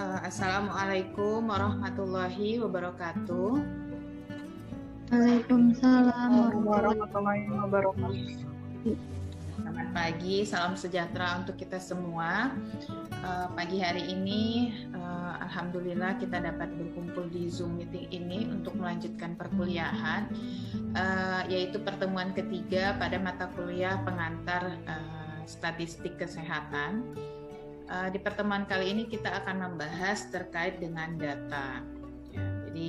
Assalamualaikum warahmatullahi wabarakatuh. Waalaikumsalam warahmatullahi wabarakatuh. Selamat pagi, salam sejahtera untuk kita semua. Pagi hari ini, alhamdulillah kita dapat berkumpul di Zoom meeting ini untuk melanjutkan perkuliahan, yaitu pertemuan ketiga pada mata kuliah pengantar statistik kesehatan. Di pertemuan kali ini kita akan membahas terkait dengan data. Ya, jadi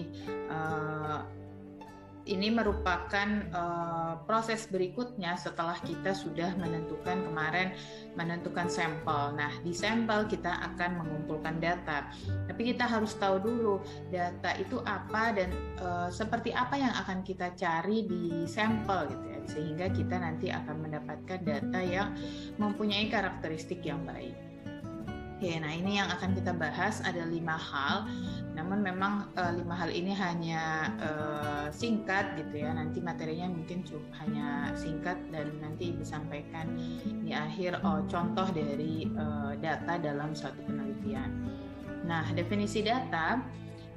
ini merupakan proses berikutnya setelah kita sudah menentukan sampel. Nah, di sampel kita akan mengumpulkan data. Tapi kita harus tahu dulu data itu apa dan seperti apa yang akan kita cari di sampel gitu ya. Sehingga kita nanti akan mendapatkan data yang mempunyai karakteristik yang baik. Oke, nah ini yang akan kita bahas ada 5 hal. Namun memang 5 hal ini hanya singkat gitu ya. Nanti materinya mungkin hanya singkat dan nanti Ibu sampaikan di akhir contoh dari data dalam suatu penelitian. Nah, definisi data.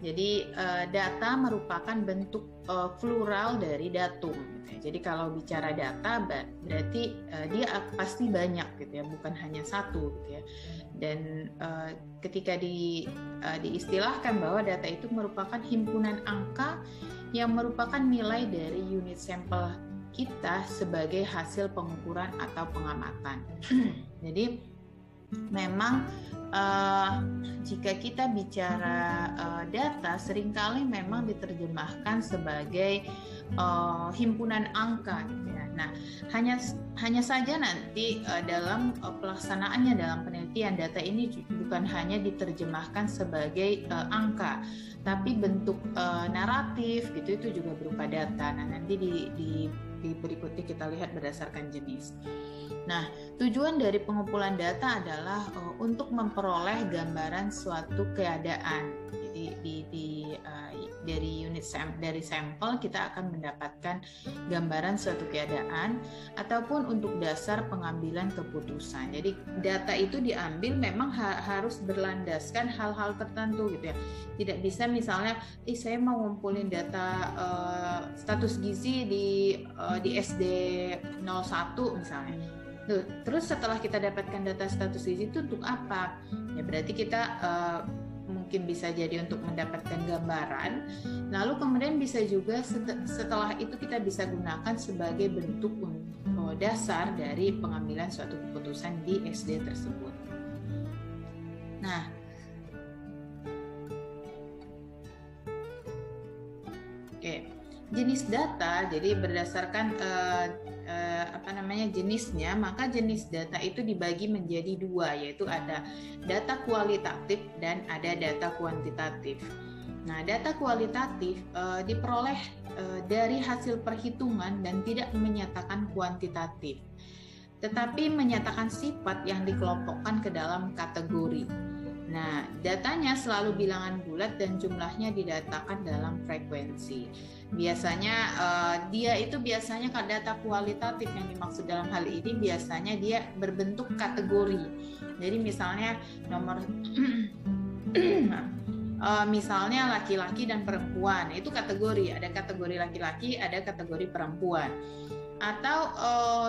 Jadi data merupakan bentuk plural dari datum. Gitu ya. Jadi kalau bicara data berarti dia pasti banyak gitu ya, bukan hanya satu gitu ya. Dan ketika diistilahkan bahwa data itu merupakan himpunan angka yang merupakan nilai dari unit sampel kita sebagai hasil pengukuran atau pengamatan. Jadi memang jika kita bicara data, seringkali memang diterjemahkan sebagai himpunan angka gitu ya. Nah, hanya saja nanti dalam pelaksanaannya dalam penelitian data ini bukan hanya diterjemahkan sebagai angka, tapi bentuk naratif gitu itu juga berupa data. Nah, nanti di berikutnya kita lihat berdasarkan jenis. Nah, tujuan dari pengumpulan data adalah untuk memperoleh gambaran suatu keadaan. Jadi dari sampel kita akan mendapatkan gambaran suatu keadaan ataupun untuk dasar pengambilan keputusan. Jadi data itu diambil memang harus berlandaskan hal-hal tertentu gitu ya. Tidak bisa misalnya, saya mau ngumpulin data status gizi di SD 01 misalnya. Terus setelah kita dapatkan data status gizi itu untuk apa? Ya berarti kita mungkin bisa jadi untuk mendapatkan gambaran. Lalu kemudian bisa juga setelah itu kita bisa gunakan sebagai bentuk dasar dari pengambilan suatu keputusan di SD tersebut. Nah, oke. Jenis data, jadi berdasarkan jenisnya, maka jenis data itu dibagi menjadi 2, yaitu ada data kualitatif dan ada data kuantitatif. Nah, data kualitatif diperoleh dari hasil perhitungan dan tidak menyatakan kuantitatif, tetapi menyatakan sifat yang dikelompokkan ke dalam kategori. Nah, datanya selalu bilangan bulat dan jumlahnya didatakan dalam frekuensi. Biasanya dia itu biasanya data kualitatif yang dimaksud dalam hal ini biasanya dia berbentuk kategori. Jadi misalnya misalnya laki-laki dan perempuan, itu kategori. Ada kategori laki-laki, ada kategori perempuan. Atau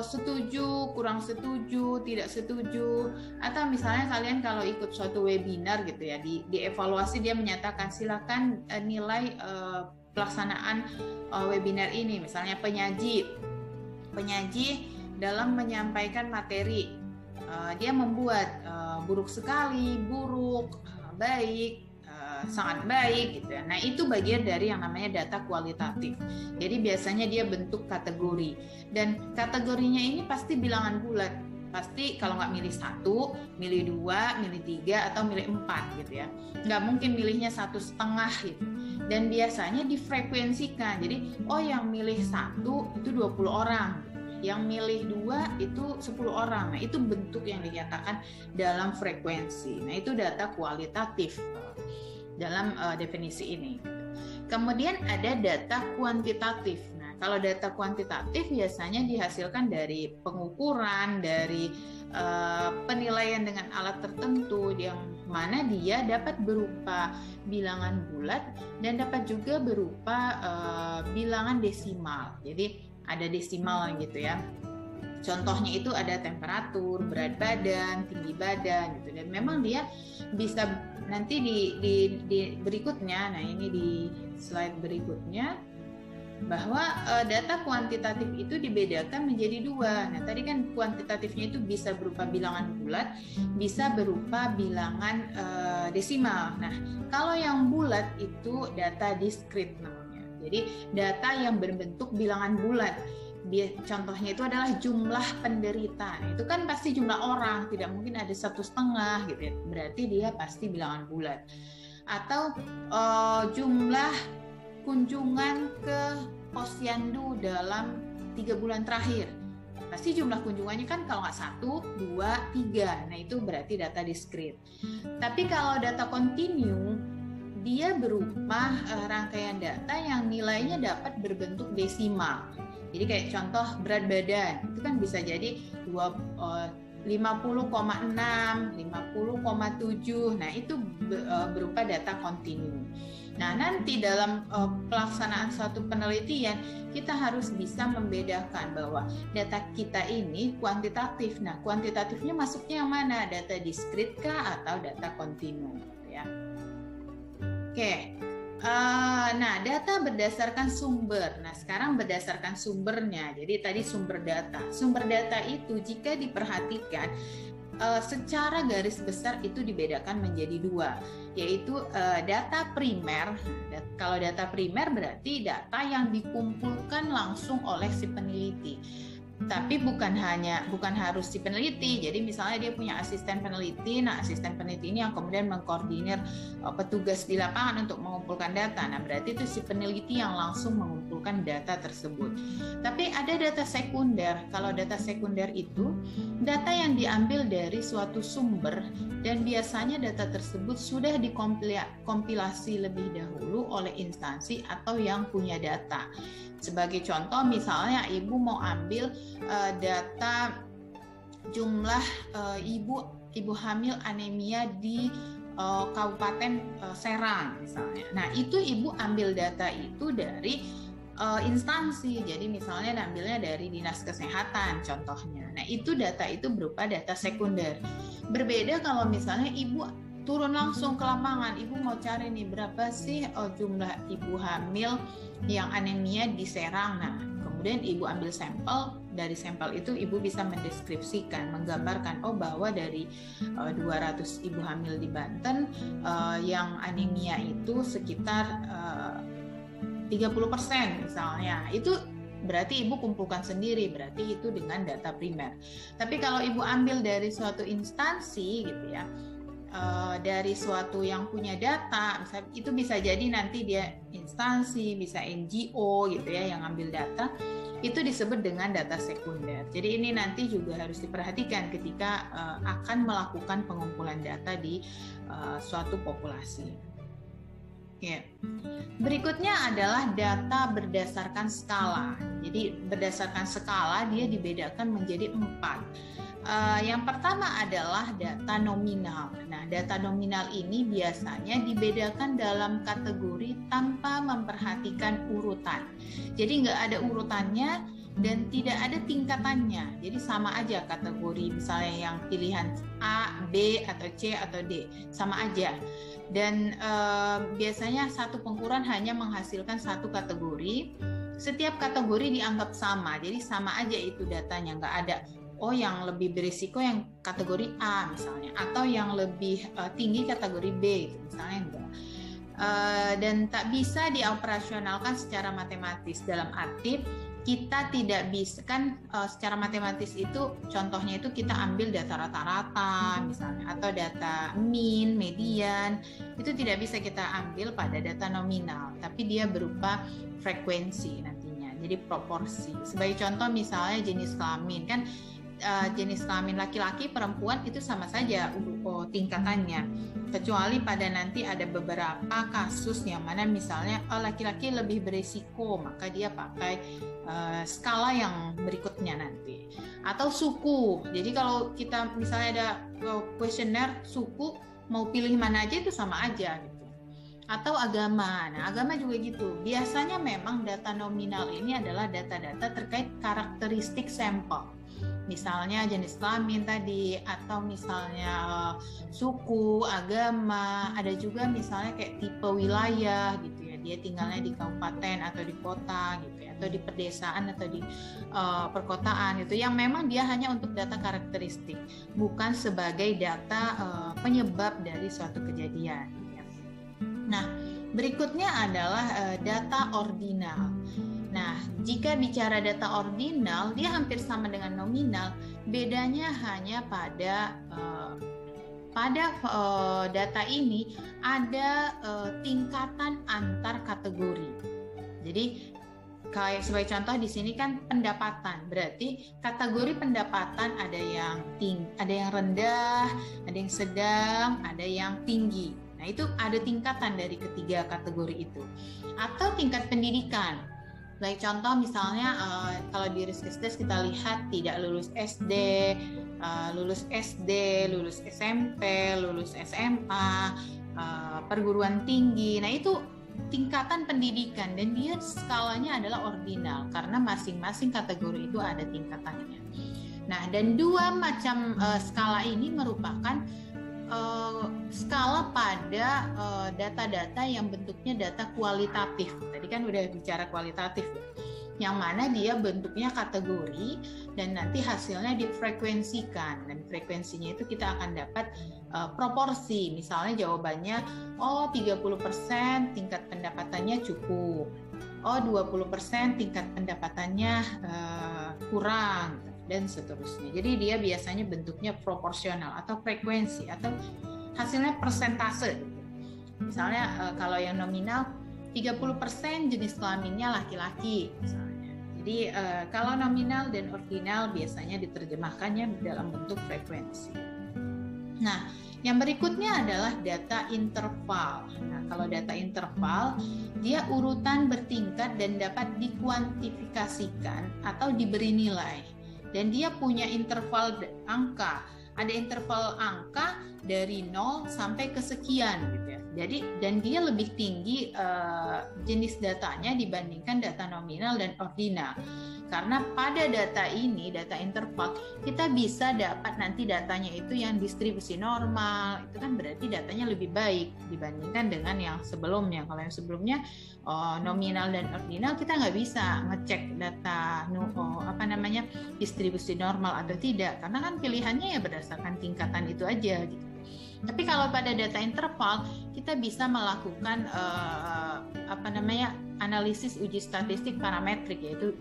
setuju, kurang setuju, tidak setuju, atau misalnya kalian kalau ikut suatu webinar gitu ya, dievaluasi dia menyatakan silakan nilai pelaksanaan webinar ini, misalnya penyaji dalam menyampaikan materi, dia membuat buruk sekali, buruk, baik, sangat baik gitu ya. Nah, itu bagian dari yang namanya data kualitatif. Jadi biasanya dia bentuk kategori dan kategorinya ini pasti bilangan bulat. Pasti kalau nggak milih 1, milih 2, milih 3 atau milih 4 gitu ya. Nggak mungkin milihnya 1,5 gitu. Dan biasanya difrekuensikan. Jadi yang milih 1 itu 20 orang. Yang milih 2 itu 10 orang. Nah, itu bentuk yang dinyatakan dalam frekuensi. Nah, itu data kualitatif dalam definisi ini. Kemudian ada data kuantitatif. Nah, kalau data kuantitatif biasanya dihasilkan dari pengukuran, dari penilaian dengan alat tertentu yang mana dia dapat berupa bilangan bulat dan dapat juga berupa bilangan desimal. Jadi ada desimal gitu ya. Contohnya itu ada temperatur, berat badan, tinggi badan gitu, dan memang dia bisa nanti di berikutnya, nah ini di slide berikutnya, bahwa data kuantitatif itu dibedakan menjadi dua. Nah tadi kan kuantitatifnya itu bisa berupa bilangan bulat, bisa berupa bilangan desimal. Nah kalau yang bulat itu data diskrit namanya, jadi data yang berbentuk bilangan bulat. Contohnya itu adalah jumlah penderita. Nah, itu kan pasti jumlah orang, tidak mungkin ada 1,5 gitu ya. Berarti dia pasti bilangan bulat. Atau jumlah kunjungan ke posyandu dalam 3 bulan terakhir. Pasti jumlah kunjungannya kan kalau nggak 1, 2, 3. Nah itu berarti data diskrit. Tapi kalau data kontinu, dia berupa rangkaian data yang nilainya dapat berbentuk desimal. Jadi kayak contoh berat badan, itu kan bisa jadi 50,6, 50,7. Nah, itu berupa data kontinu. Nah, nanti dalam pelaksanaan suatu penelitian, kita harus bisa membedakan bahwa data kita ini kuantitatif. Nah, kuantitatifnya masuknya yang mana? Data diskrit kah atau data kontinu? Ya. Oke. Nah, data berdasarkan sumber. Nah, sekarang berdasarkan sumbernya. Jadi tadi sumber data. Sumber data itu jika diperhatikan secara garis besar itu dibedakan menjadi dua, yaitu data primer. Kalau data primer berarti data yang dikumpulkan langsung oleh si peneliti. Tapi bukan harus si peneliti. Jadi misalnya dia punya asisten peneliti, nah asisten peneliti ini yang kemudian mengkoordinir petugas di lapangan untuk mengumpulkan data. Nah berarti itu si peneliti yang langsung mengumpulkan data tersebut. Tapi ada data sekunder. Kalau data sekunder itu data yang diambil dari suatu sumber dan biasanya data tersebut sudah dikompilasi lebih dahulu oleh instansi atau yang punya data. Sebagai contoh misalnya ibu mau ambil data jumlah ibu hamil anemia di Kabupaten Serang misalnya. Nah itu ibu ambil data itu dari instansi. Jadi misalnya ambilnya dari Dinas Kesehatan contohnya. Nah itu data itu berupa data sekunder. Berbeda kalau misalnya ibu turun langsung ke lapangan, ibu mau cari nih berapa sih jumlah ibu hamil yang anemia di Serang. Nah, kemudian ibu ambil sampel, dari sampel itu ibu bisa mendeskripsikan, menggambarkan bahwa dari 200 ibu hamil di Banten yang anemia itu sekitar 30% misalnya. Itu berarti ibu kumpulkan sendiri, berarti itu dengan data primer. Tapi kalau ibu ambil dari suatu instansi gitu ya, dari suatu yang punya data, misalnya itu bisa jadi nanti dia instansi, bisa NGO gitu ya yang ambil data, itu disebut dengan data sekunder. Jadi ini nanti juga harus diperhatikan ketika akan melakukan pengumpulan data di suatu populasi. Ya. Berikutnya adalah data berdasarkan skala. Jadi berdasarkan skala dia dibedakan menjadi 4. Yang pertama adalah data nominal. Nah, data nominal ini biasanya dibedakan dalam kategori tanpa memperhatikan urutan. Jadi nggak ada urutannya dan tidak ada tingkatannya. Jadi sama aja kategori, misalnya yang pilihan A, B, atau C, atau D. Sama aja. Dan biasanya satu pengukuran hanya menghasilkan satu kategori. Setiap kategori dianggap sama. Jadi sama aja itu datanya, nggak ada yang lebih berisiko yang kategori A misalnya, atau yang lebih tinggi kategori B gitu, misalnya enggak. Dan tak bisa dioperasionalkan secara matematis, dalam arti kita tidak bisa kan secara matematis itu contohnya itu kita ambil data rata-rata misalnya, atau data mean, median, itu tidak bisa kita ambil pada data nominal, tapi dia berupa frekuensi nantinya, jadi proporsi. Sebagai contoh misalnya jenis kelamin kan, jenis kelamin laki-laki perempuan itu sama saja tingkatannya, kecuali pada nanti ada beberapa kasus yang mana misalnya laki-laki lebih berisiko, maka dia pakai skala yang berikutnya nanti. Atau suku, jadi kalau kita misalnya ada kuesioner suku, mau pilih mana aja itu sama aja gitu. Atau agama. Nah, agama juga gitu. Biasanya memang data nominal ini adalah data-data terkait karakteristik sampel. Misalnya jenis kelamin tadi, atau misalnya suku, agama, ada juga misalnya kayak tipe wilayah gitu ya. Dia tinggalnya di kabupaten atau di kota gitu ya, atau di pedesaan atau di perkotaan gitu. Yang memang dia hanya untuk data karakteristik, bukan sebagai data penyebab dari suatu kejadian. Nah, berikutnya adalah data ordinal. Nah, jika bicara data ordinal, dia hampir sama dengan nominal. Bedanya hanya pada data ini ada tingkatan antar kategori. Jadi, kayak sebagai contoh di sini kan pendapatan. Berarti kategori pendapatan ada yang rendah, ada yang sedang, ada yang tinggi. Nah, itu ada tingkatan dari ketiga kategori itu. Atau tingkat pendidikan. Baik contoh misalnya kalau di Riskesdes kita lihat tidak lulus SD, lulus SMP, lulus SMA, perguruan tinggi. Nah, itu tingkatan pendidikan dan dia skalanya adalah ordinal karena masing-masing kategori itu ada tingkatannya. Nah, dan dua macam skala ini merupakan skala pada data-data yang bentuknya data kualitatif. Tadi kan udah bicara kualitatif ya. Yang mana dia bentuknya kategori dan nanti hasilnya difrekuensikan. Dan frekuensinya itu kita akan dapat proporsi. Misalnya jawabannya 30% tingkat pendapatannya cukup. 20% tingkat pendapatannya kurang. Dan seterusnya. Jadi dia biasanya bentuknya proporsional atau frekuensi atau hasilnya persentase. Misalnya kalau yang nominal 30% jenis kelaminnya laki-laki misalnya. Jadi kalau nominal dan ordinal biasanya diterjemahkannya dalam bentuk frekuensi. Nah, yang berikutnya adalah data interval. Nah, kalau data interval, dia urutan bertingkat dan dapat dikuantifikasikan atau diberi nilai. Dan dia punya interval angka. Ada interval angka dari 0 sampai ke sekian gitu ya. Jadi dan dia lebih tinggi jenis datanya dibandingkan data nominal dan ordinal. Karena pada data ini, data interval, kita bisa dapat nanti datanya itu yang distribusi normal. Itu kan berarti datanya lebih baik dibandingkan dengan yang sebelumnya. Kalau yang sebelumnya nominal dan ordinal kita nggak bisa ngecek data distribusi normal atau tidak. Karena kan pilihannya ya berdasarkan tingkatan itu aja gitu. Tapi kalau pada data interval kita bisa melakukan analisis uji statistik parametrik, yaitu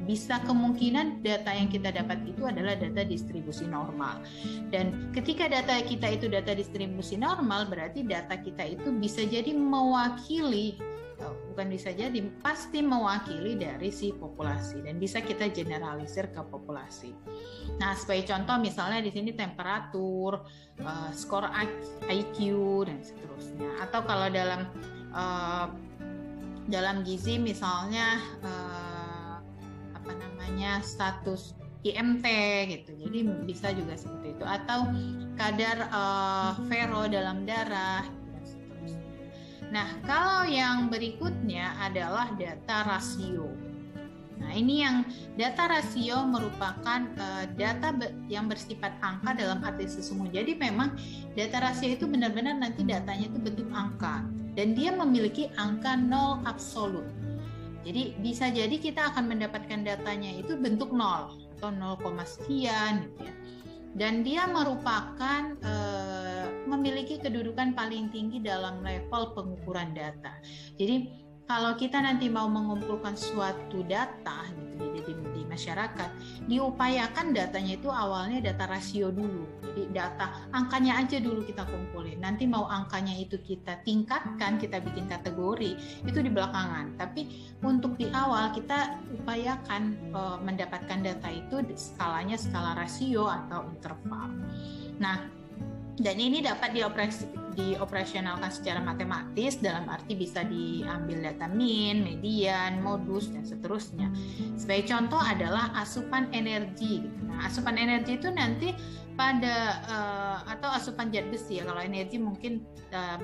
bisa kemungkinan data yang kita dapat itu adalah data distribusi normal. Dan ketika data kita itu data distribusi normal, berarti data kita itu bisa jadi mewakili, pasti mewakili dari si populasi dan bisa kita generalisir ke populasi. Nah, sebagai contoh misalnya di sini temperatur, skor IQ dan seterusnya. Atau kalau dalam gizi misalnya status IMT gitu. Jadi bisa juga seperti itu. Atau kadar ferro dalam darah dan seterusnya. Nah, kalau yang berikutnya adalah data rasio. Nah, ini yang data rasio merupakan data yang bersifat angka dalam arti sesungguhnya. Jadi memang data rasio itu benar-benar nanti datanya itu bentuk angka dan dia memiliki angka 0 absolut. Jadi bisa jadi kita akan mendapatkan datanya itu bentuk 0 atau 0, sekian gitu ya. Dan dia merupakan memiliki kedudukan paling tinggi dalam level pengukuran data. Jadi kalau kita nanti mau mengumpulkan suatu data gitu di masyarakat, diupayakan datanya itu awalnya data rasio dulu. Jadi data angkanya aja dulu kita kumpulin. Nanti mau angkanya itu kita tingkatkan, kita bikin kategori, itu di belakangan. Tapi untuk di awal kita upayakan mendapatkan data itu skalanya skala rasio atau interval. Nah, Dan ini dapat dioperasionalkan secara matematis, dalam arti bisa diambil data mean, median, modus, dan seterusnya. Sebagai contoh adalah asupan energi. Nah, asupan energi itu nanti pada atau asupan zat besi ya. Kalau energi mungkin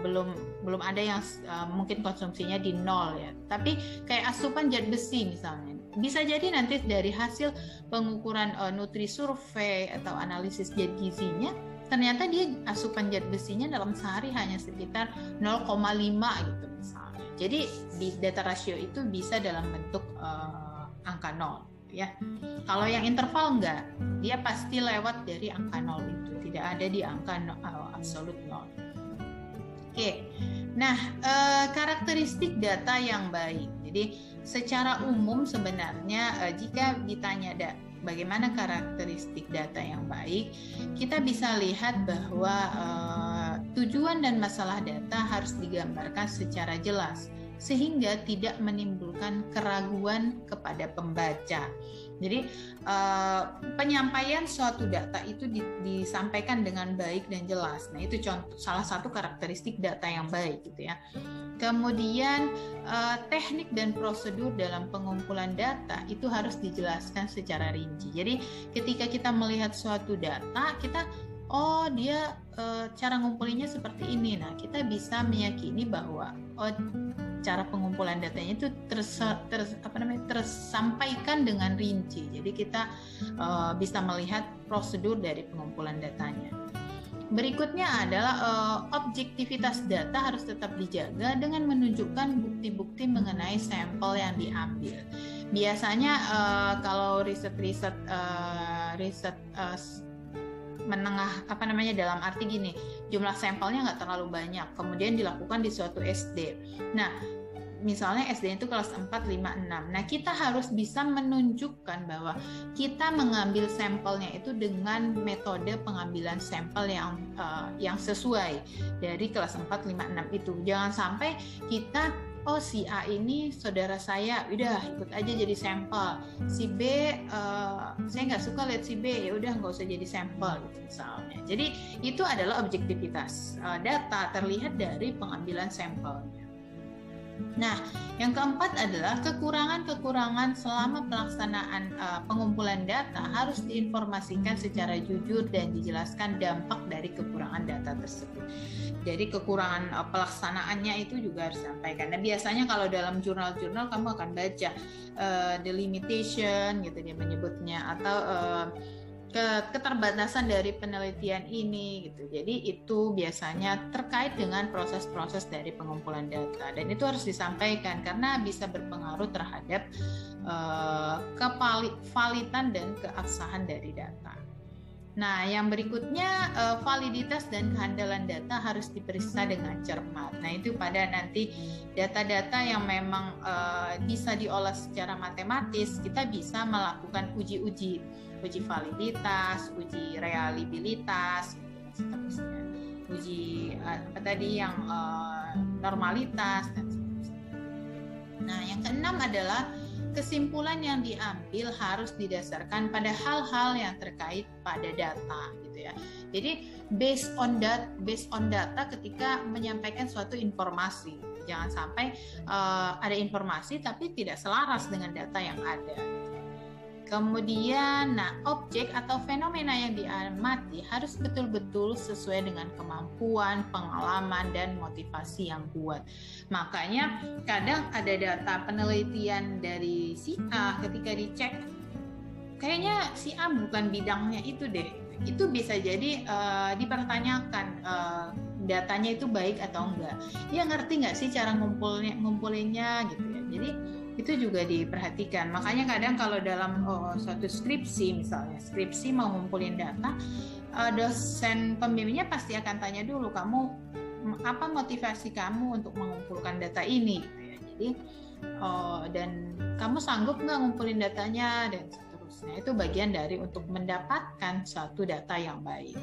belum ada yang mungkin konsumsinya di nol ya. Tapi kayak asupan zat besi misalnya, bisa jadi nanti dari hasil pengukuran nutri survei atau analisis zat gizinya, ternyata dia asupan zat besinya dalam sehari hanya sekitar 0,5 gitu misalnya. Jadi di data rasio itu bisa dalam bentuk angka 0 ya. Kalau yang interval enggak, dia pasti lewat dari angka 0 itu, tidak ada di angka absolut 0. Oke. Nah, karakteristik data yang baik. Jadi secara umum sebenarnya jika ditanya bagaimana karakteristik data yang baik, kita bisa lihat bahwa tujuan dan masalah data harus digambarkan secara jelas sehingga tidak menimbulkan keraguan kepada pembaca. Jadi penyampaian suatu data itu disampaikan dengan baik dan jelas. Nah, itu salah satu karakteristik data yang baik gitu ya. Kemudian teknik dan prosedur dalam pengumpulan data itu harus dijelaskan secara rinci. Jadi ketika kita melihat suatu data, kita dia cara ngumpulinnya seperti ini. Nah, kita bisa meyakini bahwa cara pengumpulan datanya itu tersampaikan dengan rinci. Jadi kita bisa melihat prosedur dari pengumpulan datanya. Berikutnya adalah objektivitas data harus tetap dijaga dengan menunjukkan bukti-bukti mengenai sampel yang diambil. Biasanya kalau riset menengah dalam arti gini, jumlah sampelnya nggak terlalu banyak, kemudian dilakukan di suatu SD. Nah, misalnya SD itu kelas 4, 5, 6. Nah, kita harus bisa menunjukkan bahwa kita mengambil sampelnya itu dengan metode pengambilan sampel yang sesuai dari kelas 4, 5, 6 itu. Jangan sampai kita si A ini saudara saya, udah ikut aja jadi sampel. Si B, saya nggak suka lihat si B, ya udah nggak usah jadi sampel gitu misalnya. Jadi itu adalah objektivitas data terlihat dari pengambilan sampelnya. Nah, yang keempat adalah kekurangan-kekurangan selama pelaksanaan pengumpulan data harus diinformasikan secara jujur dan dijelaskan dampak dari kekurangan data tersebut. Jadi kekurangan pelaksanaannya itu juga harus disampaikan. Nah, biasanya kalau dalam jurnal-jurnal kamu akan baca the limitation gitu dia menyebutnya, atau keterbatasan dari penelitian ini gitu. Jadi itu biasanya terkait dengan proses-proses dari pengumpulan data, dan itu harus disampaikan karena bisa berpengaruh terhadap kevalitan dan keabsahan dari data. Nah, yang berikutnya validitas dan kehandalan data harus diperiksa dengan cermat. Nah, itu pada nanti data-data yang memang bisa diolah secara matematis, kita bisa melakukan uji validitas, uji reliabilitas, seterusnya, uji yang normalitas dan seterusnya. Nah, yang keenam adalah kesimpulan yang diambil harus didasarkan pada hal-hal yang terkait pada data, gitu ya. Jadi based on data ketika menyampaikan suatu informasi, jangan sampai ada informasi tapi tidak selaras dengan data yang ada. Kemudian, objek atau fenomena yang diamati harus betul-betul sesuai dengan kemampuan, pengalaman, dan motivasi yang kuat. Makanya kadang ada data penelitian dari si A, ketika dicek, kayaknya si A bukan bidangnya itu deh. Itu bisa jadi dipertanyakan datanya itu baik atau enggak. Dia ngerti nggak sih cara ngumpulinnya gitu ya. Jadi itu juga diperhatikan. Makanya kadang kalau dalam suatu skripsi, misalnya skripsi mau ngumpulin data, dosen pembimbingnya pasti akan tanya dulu, kamu apa motivasi kamu untuk mengumpulkan data ini gitu ya. Jadi dan kamu sanggup nggak ngumpulin datanya dan seterusnya. Itu bagian dari untuk mendapatkan suatu data yang baik.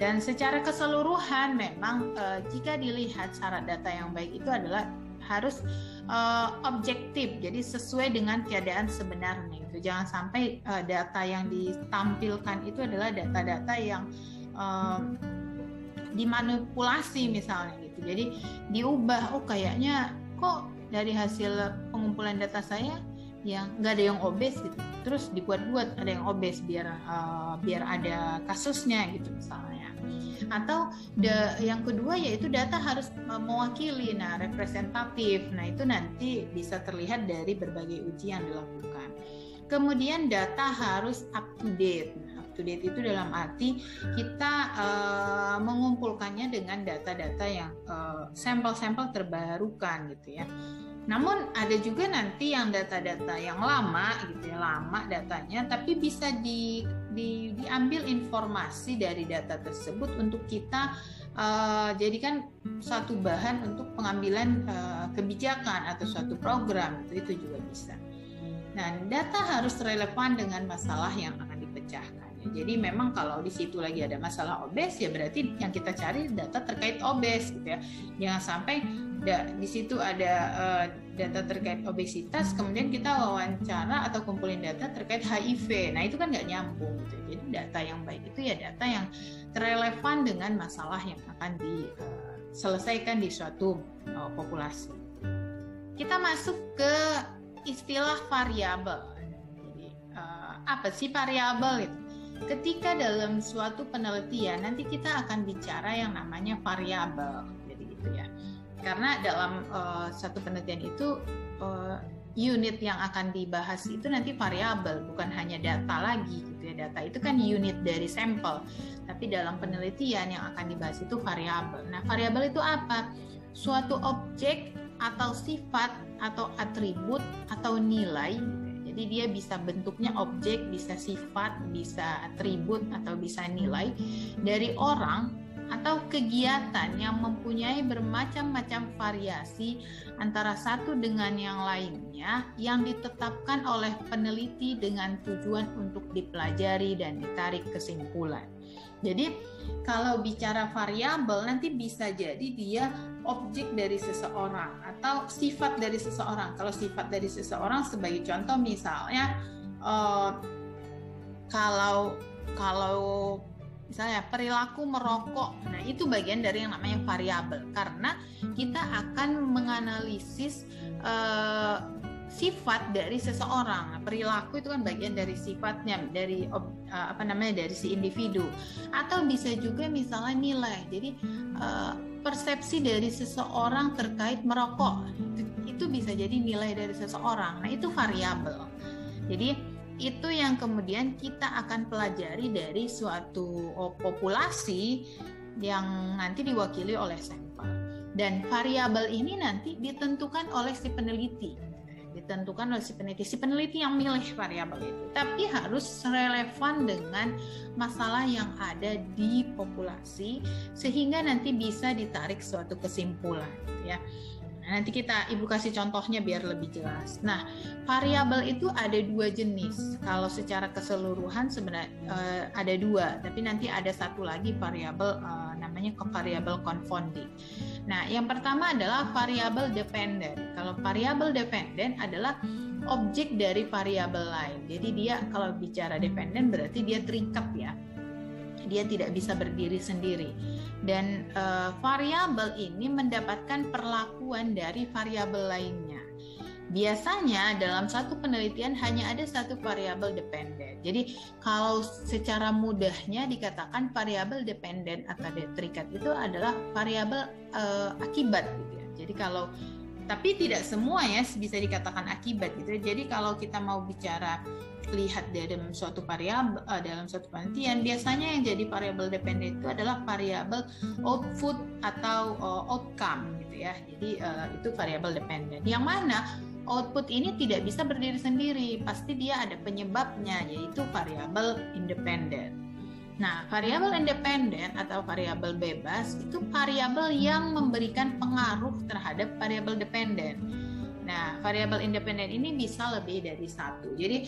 Dan secara keseluruhan memang jika dilihat syarat data yang baik itu adalah harus objektif, jadi sesuai dengan keadaan sebenarnya. Gitu. Jangan sampai data yang ditampilkan itu adalah data-data yang dimanipulasi misalnya gitu. Jadi diubah, oh kayaknya kok dari hasil pengumpulan data saya yang nggak ada yang obes gitu, terus dibuat-buat ada yang obes biar ada kasusnya gitu misalnya. Atau yang kedua yaitu data harus mewakili, nah representatif, nah itu nanti bisa terlihat dari berbagai uji yang dilakukan. Kemudian data harus up to date. Up to date itu dalam arti kita mengumpulkannya dengan data-data yang sampel-sampel terbarukan gitu ya. Namun ada juga nanti yang data-data yang lama gitu ya, lama datanya, tapi bisa diambil informasi dari data tersebut untuk kita jadikan satu bahan untuk pengambilan kebijakan atau suatu program, itu juga bisa. Nah, data harus relevan dengan masalah yang akan dipecahkan. Jadi memang kalau di situ lagi ada masalah obes, ya berarti yang kita cari data terkait obes gitu ya. Jangan sampai di situ ada data terkait obesitas, kemudian kita wawancara atau kumpulin data terkait HIV. Nah itu kan nggak nyambung gitu. Jadi data yang baik itu ya data yang relevan dengan masalah yang akan diselesaikan di suatu populasi. Kita masuk ke istilah variabel. Jadi apa sih variabel itu? Ketika dalam suatu penelitian nanti kita akan bicara yang namanya variabel, jadi gitu ya. Karena dalam satu penelitian itu unit yang akan dibahas itu nanti variabel, bukan hanya data lagi gitu ya. Data itu kan unit dari sampel, tapi dalam penelitian yang akan dibahas itu variabel. Nah, variabel itu apa? Suatu objek atau sifat atau atribut atau nilai. Jadi dia bisa bentuknya objek, bisa sifat, bisa atribut, atau bisa nilai dari orang atau kegiatan yang mempunyai bermacam-macam variasi antara satu dengan yang lainnya yang ditetapkan oleh peneliti dengan tujuan untuk dipelajari dan ditarik kesimpulan. Jadi kalau bicara variabel nanti bisa jadi dia objek dari seseorang atau sifat dari seseorang. Kalau sifat dari seseorang sebagai contoh misalnya kalau misalnya perilaku merokok, nah itu bagian dari yang namanya variabel karena kita akan menganalisis sifat dari seseorang. Nah, perilaku itu kan bagian dari sifatnya, dari dari si individu. Atau bisa juga misalnya nilai. Jadi persepsi dari seseorang terkait merokok itu bisa jadi nilai dari seseorang. Nah, itu variabel. Jadi itu yang kemudian kita akan pelajari dari suatu populasi yang nanti diwakili oleh sampel. Dan variabel ini nanti ditentukan oleh si peneliti. Si peneliti yang milih variabel itu. Tapi harus relevan dengan masalah yang ada di populasi sehingga nanti bisa ditarik suatu kesimpulan, ya. Nanti Ibu kasih contohnya biar lebih jelas. Nah, variabel itu ada dua jenis. Kalau secara keseluruhan sebenarnya ada dua, tapi nanti ada satu lagi variabel namanya variabel confounding. Nah, yang pertama adalah variabel dependent. Kalau variabel dependent adalah objek dari variabel lain. Jadi dia kalau bicara dependent berarti dia terikat ya. Dia tidak bisa berdiri sendiri. Dan variabel ini mendapatkan perlakuan dari variabel lainnya. Biasanya dalam satu penelitian hanya ada satu variabel dependen. Jadi kalau secara mudahnya dikatakan variabel dependen atau terikat itu adalah variabel akibat gitu ya. Jadi tapi tidak semua ya bisa dikatakan akibat gitu. Jadi kalau kita mau bicara lihat dalam suatu variabel dalam suatu penelitian, biasanya yang jadi variabel dependen itu adalah variabel output atau outcome gitu ya. Jadi itu variabel dependen. Yang mana output ini tidak bisa berdiri sendiri, pasti dia ada penyebabnya, yaitu variabel independen. Nah, variabel independen atau variabel bebas itu variabel yang memberikan pengaruh terhadap variabel dependen. Nah, variabel independen ini bisa lebih dari satu. Jadi,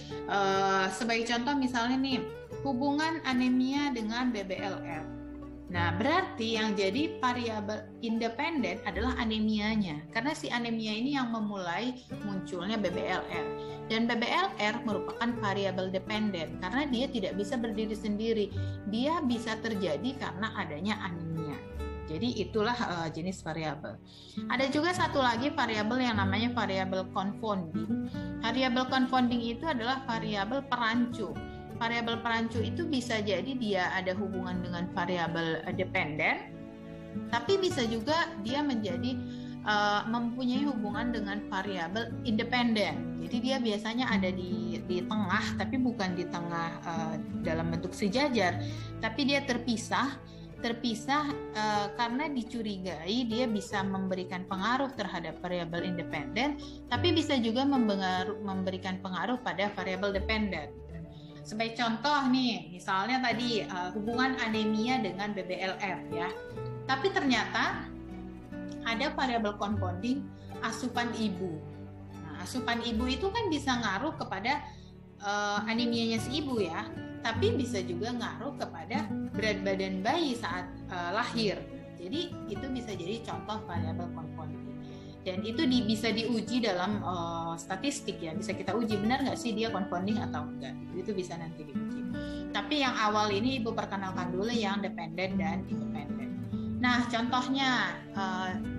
sebagai contoh misalnya nih, hubungan anemia dengan BBLR. Nah, berarti yang jadi variabel independen adalah anemianya. Karena si anemia ini yang memulai munculnya BBLR. Dan BBLR merupakan variabel dependen karena dia tidak bisa berdiri sendiri. Dia bisa terjadi karena adanya anemia. Jadi itulah jenis variabel. Ada juga satu lagi variabel yang namanya variabel confounding. Variabel confounding itu adalah variabel perancu. Variabel perancu itu bisa jadi dia ada hubungan dengan variabel dependen, tapi bisa juga dia menjadi mempunyai hubungan dengan variabel independen. Jadi dia biasanya ada di tengah, tapi bukan di tengah dalam bentuk sejajar, tapi dia terpisah karena dicurigai dia bisa memberikan pengaruh terhadap variabel independen, tapi bisa juga memberikan pengaruh pada variabel dependen. Sebagai contoh nih, misalnya tadi hubungan anemia dengan BBLF ya, tapi ternyata ada variabel confounding asupan ibu. Nah, asupan ibu itu kan bisa ngaruh kepada anemianya si ibu ya, tapi bisa juga ngaruh kepada berat badan bayi saat lahir. Jadi itu bisa jadi contoh variabel confounding. Dan itu bisa diuji dalam statistik ya, bisa kita uji benar nggak sih dia confounding atau enggak. Itu bisa nanti diuji. Tapi yang awal ini Ibu perkenalkan dulu yang dependen dan independen. Nah, contohnya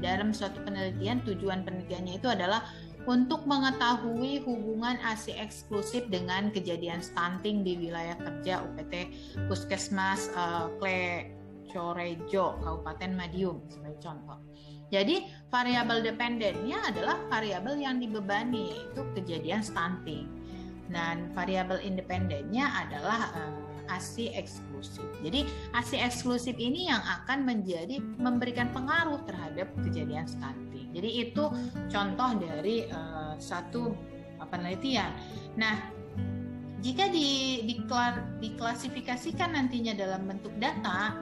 dalam suatu penelitian, tujuan penelitiannya itu adalah untuk mengetahui hubungan ASI eksklusif dengan kejadian stunting di wilayah kerja UPT Puskesmas Klecorejo, Kabupaten Madiun, sebagai contoh. Jadi, variabel dependennya adalah variabel yang dibebani, yaitu kejadian stunting. Dan variabel independennya adalah ASI eksklusif. Jadi ASI eksklusif ini yang akan memberikan pengaruh terhadap kejadian stunting. Jadi itu contoh dari satu penelitian. Nah, jika diklasifikasikan nantinya dalam bentuk data,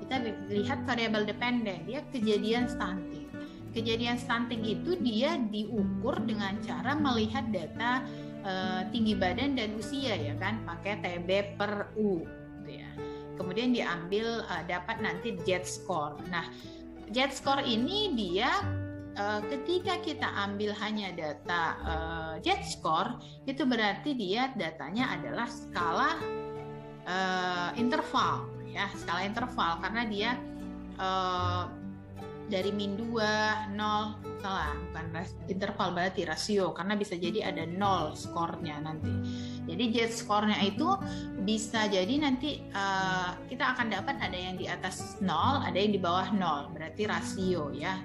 kita lihat variabel dependen, dia kejadian stunting. Kejadian stunting itu dia diukur dengan cara melihat data tinggi badan dan usia ya kan, pakai TB/U gitu ya. Kemudian diambil dapat nanti Z-score. Nah, Z-score ini dia ketika kita ambil hanya data Z-score, itu berarti dia datanya adalah skala interval ya, skala interval karena dia dari min 2, 0, salah, bukan interval berarti rasio, karena bisa jadi ada 0 skornya nanti. Jadi Z-skornya itu bisa jadi nanti kita akan dapat ada yang di atas 0, ada yang di bawah 0, berarti rasio ya.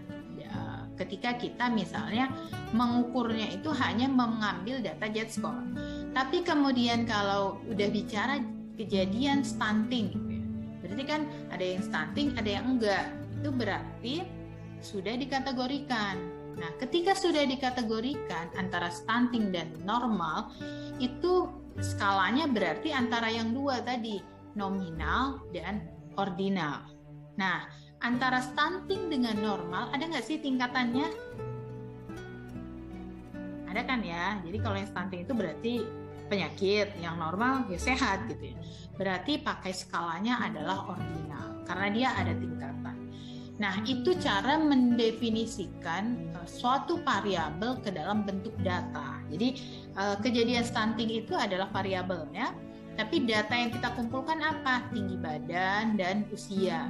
Ketika kita misalnya mengukurnya itu hanya mengambil data Z-score. Tapi kemudian kalau udah bicara kejadian stunting gitu ya, berarti kan ada yang stunting, ada yang enggak. Itu berarti sudah dikategorikan. Nah, ketika sudah dikategorikan antara stunting dan normal, itu skalanya berarti antara yang dua tadi, nominal dan ordinal. Nah, antara stunting dengan normal, ada nggak sih tingkatannya? Ada kan ya? Jadi kalau yang stunting itu berarti penyakit, yang normal ya sehat gitu ya. Berarti pakai skalanya adalah ordinal, karena dia ada tingkatan. Nah, itu cara mendefinisikan suatu variabel ke dalam bentuk data. Jadi, kejadian stunting itu adalah variabelnya, tapi data yang kita kumpulkan apa? Tinggi badan dan usia.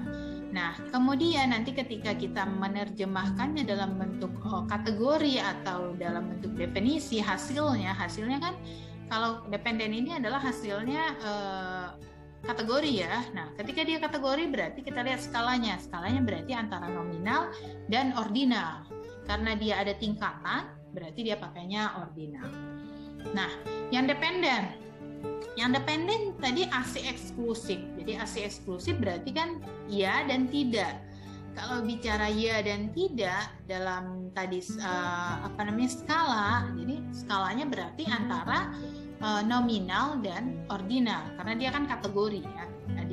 Nah, kemudian nanti ketika kita menerjemahkannya dalam bentuk kategori atau dalam bentuk definisi, hasilnya kan kalau dependen ini adalah hasilnya kategori ya. Nah, ketika dia kategori berarti kita lihat skalanya. Skalanya berarti antara nominal dan ordinal. Karena dia ada tingkatan, berarti dia pakainya ordinal. Nah, yang dependen. Yang dependen tadi ASI eksklusif. Jadi ASI eksklusif berarti kan ya dan tidak. Kalau bicara ya dan tidak dalam tadi skala, jadi skalanya berarti antara nominal dan ordinal karena dia kan kategori ya.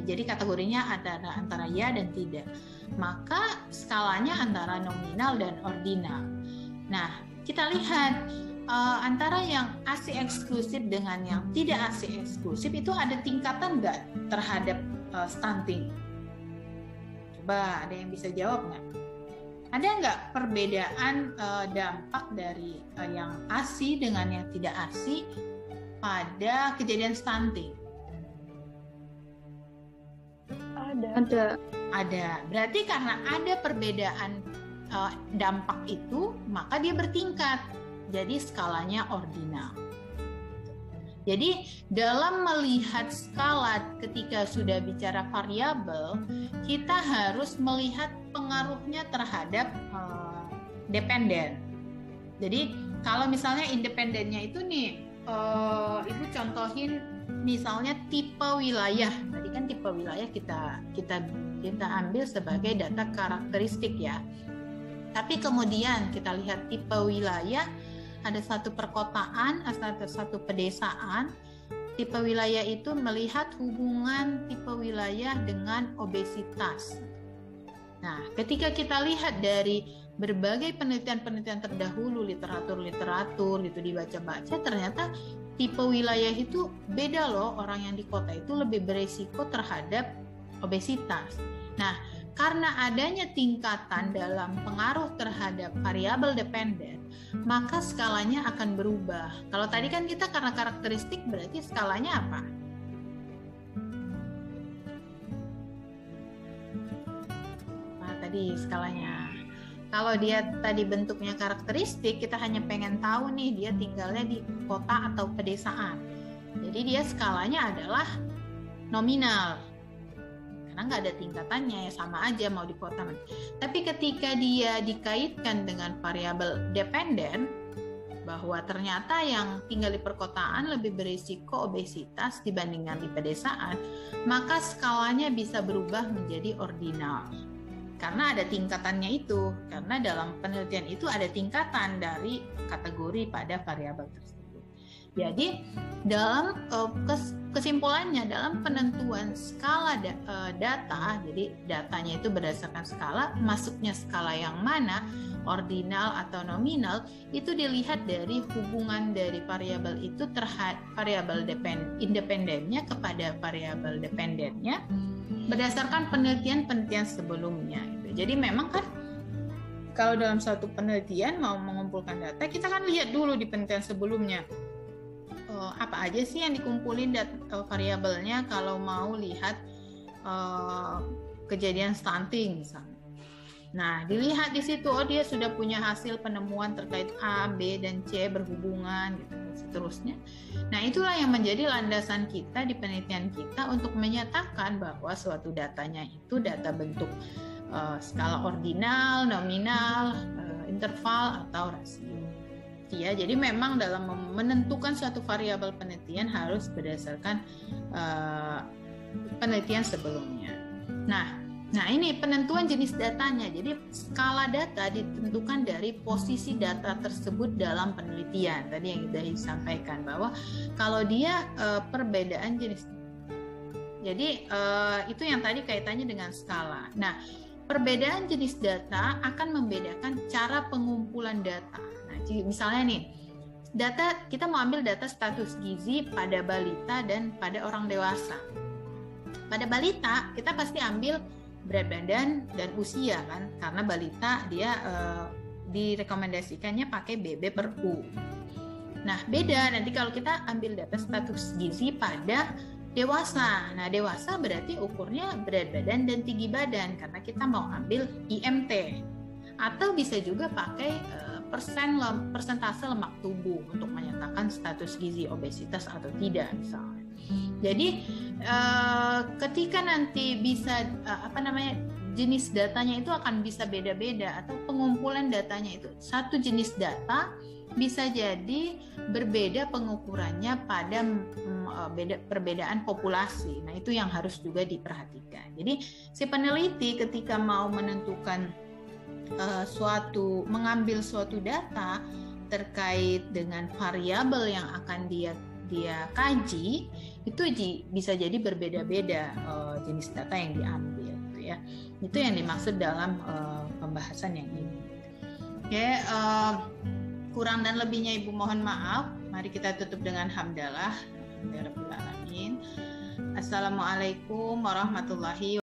Jadi kategorinya antara ya dan tidak. Maka skalanya antara nominal dan ordinal. Nah, kita lihat antara yang ASI eksklusif dengan yang tidak ASI eksklusif itu ada tingkatan nggak terhadap stunting? Coba ada yang bisa jawab nggak? Ada nggak perbedaan dampak dari yang ASI dengan yang tidak ASI pada kejadian stunting? Ada. Berarti karena ada perbedaan dampak itu, maka dia bertingkat. Jadi skalanya ordinal. Jadi dalam melihat skala ketika sudah bicara variabel, kita harus melihat pengaruhnya terhadap dependen. Jadi kalau misalnya independennya itu nih, Ibu contohin misalnya tipe wilayah. Tadi kan tipe wilayah kita ambil sebagai data karakteristik ya. Tapi kemudian kita lihat tipe wilayah, ada satu perkotaan, ada satu pedesaan. Tipe wilayah itu melihat hubungan tipe wilayah dengan obesitas. Nah, ketika kita lihat dari berbagai penelitian-penelitian terdahulu, literatur gitu dibaca-baca, ternyata tipe wilayah itu beda loh. Orang yang di kota itu lebih beresiko terhadap obesitas. Nah, karena adanya tingkatan dalam pengaruh terhadap variabel dependen, maka skalanya akan berubah. Kalau tadi kan kita karena karakteristik, berarti skalanya apa? Nah, tadi skalanya. Kalau dia tadi bentuknya karakteristik, kita hanya pengen tahu nih dia tinggalnya di kota atau pedesaan. Jadi dia skalanya adalah nominal. Karena nggak ada tingkatannya, ya sama aja mau di kota. Tapi ketika dia dikaitkan dengan variabel dependen, bahwa ternyata yang tinggal di perkotaan lebih berisiko obesitas dibandingkan di pedesaan, maka skalanya bisa berubah menjadi ordinal. Karena ada tingkatannya itu, karena dalam penelitian itu ada tingkatan dari kategori pada variabel tersebut. Jadi dalam kesimpulannya, dalam penentuan skala data, jadi datanya itu berdasarkan skala, masuknya skala yang mana, ordinal atau nominal, itu dilihat dari hubungan dari variabel itu terhadap variabel independennya kepada variabel dependennya berdasarkan penelitian-penelitian sebelumnya. Jadi memang kan kalau dalam suatu penelitian mau mengumpulkan data, kita kan lihat dulu di penelitian sebelumnya apa aja sih yang dikumpulin variabelnya kalau mau lihat kejadian stunting misalnya. Nah, dilihat di situ, oh dia sudah punya hasil penemuan terkait A, B, dan C berhubungan, gitu, dan seterusnya. Nah, itulah yang menjadi landasan kita di penelitian kita untuk menyatakan bahwa suatu datanya itu data bentuk skala ordinal, nominal, interval, atau rasio. Ya, jadi memang dalam menentukan suatu variabel penelitian harus berdasarkan penelitian sebelumnya. Nah, ini penentuan jenis datanya. Jadi skala data ditentukan dari posisi data tersebut dalam penelitian. Tadi yang sudah disampaikan bahwa kalau dia perbedaan jenis, jadi itu yang tadi kaitannya dengan skala. Nah, perbedaan jenis data akan membedakan cara pengumpulan data. Nah, misalnya nih, data kita mau ambil data status gizi pada balita dan pada orang dewasa. Pada balita kita pasti ambil berat badan dan usia kan, karena balita dia direkomendasikannya pakai BB/U. Nah, beda nanti kalau kita ambil data status gizi pada dewasa. Nah, dewasa berarti ukurnya berat badan dan tinggi badan karena kita mau ambil IMT. Atau bisa juga pakai persentase lemak tubuh untuk menyatakan status gizi obesitas atau tidak misalnya. Jadi ketika nanti bisa jenis datanya itu akan bisa beda-beda, atau pengumpulan datanya itu satu jenis data bisa jadi berbeda pengukurannya pada perbedaan populasi. Nah, itu yang harus juga diperhatikan. Jadi si peneliti ketika mau menentukan mengambil suatu data terkait dengan variabel yang akan dia kaji, itu bisa jadi berbeda-beda jenis data yang diambil, gitu ya. Itu yang dimaksud dalam pembahasan yang ini. Oke, kurang dan lebihnya Ibu mohon maaf. Mari kita tutup dengan hamdalah. Alhamdulillahirabbil alamin. Assalamualaikum warahmatullahi wabarakatuh.